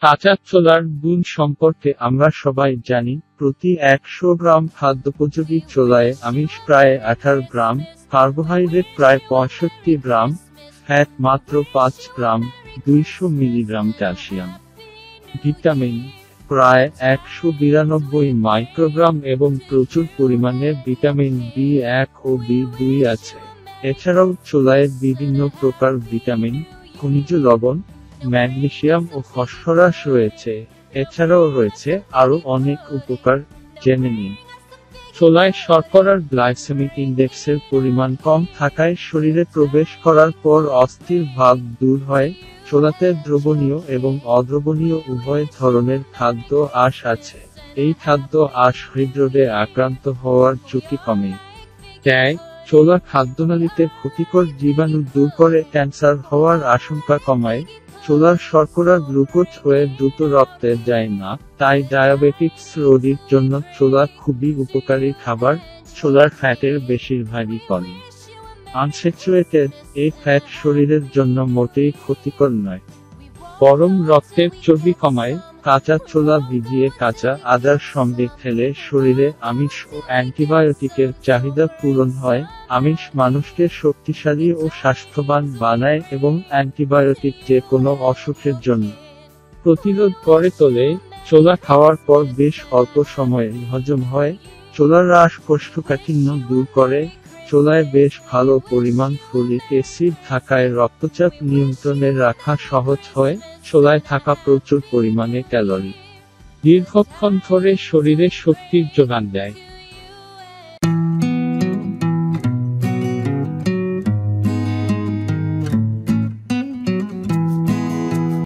কাঁচা ছোলার গুণ সম্পর্কে আমরা সবাই জানি, প্রতি ১০০ গ্রাম খাদ্যোপযোগী ছোলায় আমিষ প্রায় ১৮ গ্রাম, কার্বোহাইড্রেট প্রায় ৬৫ গ্রাম, ফ্যাট মাত্র ৫ গ্রাম, ২০০ মিলিগ্রাম ক্যালসিয়াম। ভিটামিন প্রায় ১৯২ মাইক্রোগ্রাম এবং প্রচুর পরিমাণে ভিটামিন বি১ ও বি২ আছে। এছাড়াও ছোলায় বিভিন্ন প্রকার ভিটামিন, খনিজ লবণ, ম্যাগনেসিয়াম ও ফসফরাস রয়েছে। এছাড়াও রয়েছে আরও অনেক উপকার, জেনে নিন। ছোলায় শর্করার গ্লাইসেমিক ইন্ডেক্সের পরিমাণ কম থাকায় শরীরে প্রবেশ করার পর অস্থির ভাব দূর হয়। ছোলাতে দ্রবণীয় এবং অদ্রবণীয় উভয় ধরনের খাদ্য আঁশ আছে। এই খাদ্য আঁশ হৃদরোগে আক্রান্ত হওয়ার ঝুঁকি কমে দেয়। ছোলা খাদ্যনালীতে ক্ষতিকর জীবাণু দূর করে ক্যান্সার হওয়ার আশঙ্কা কমায়। ছোলার শর্করা গ্লুকোজ হয়ে দ্রুত রক্তে যায় না, তাই ডায়াবেটিকস রোগীর জন্য ছোলা খুবই উপকারী খাবার। ছোলার ফ্যাটের বেশিরভাগই পলি আনস্যাচুরেটেড। এই ফ্যাট শরীরের জন্য মোটেই ক্ষতিকর নয়, বরং রক্তের চর্বি কমায়। কাঁচা ছোলা ভিজিয়ে কাঁচা আদার সঙ্গে খেলে শরীরে আমিষ ও অ্যান্টিবায়োটিকের চাহিদা পূরণ হয়। আমিষ মানুষকে শক্তিশালী ও স্বাস্থ্যবান বানায় এবং অ্যান্টিবায়োটিক যে কোনো অসুখের জন্য প্রতিরোধ করে তোলে। ছোলা খাওয়ার পর বেশ অল্প সময়ে হজম হয়। ছোলার রস কোষ্ঠকাঠিন্য দূর করে। ছোলায় বেশ ভালো পরিমাণ ফলিক অ্যাসিড থাকায় রক্তচাপ নিয়ন্ত্রণে রাখা সহজ হয়। ছোলায় থাকা প্রচুর পরিমাণে ক্যালোরি দীর্ঘক্ষণ ধরে শরীরে শক্তির যোগান দেয়।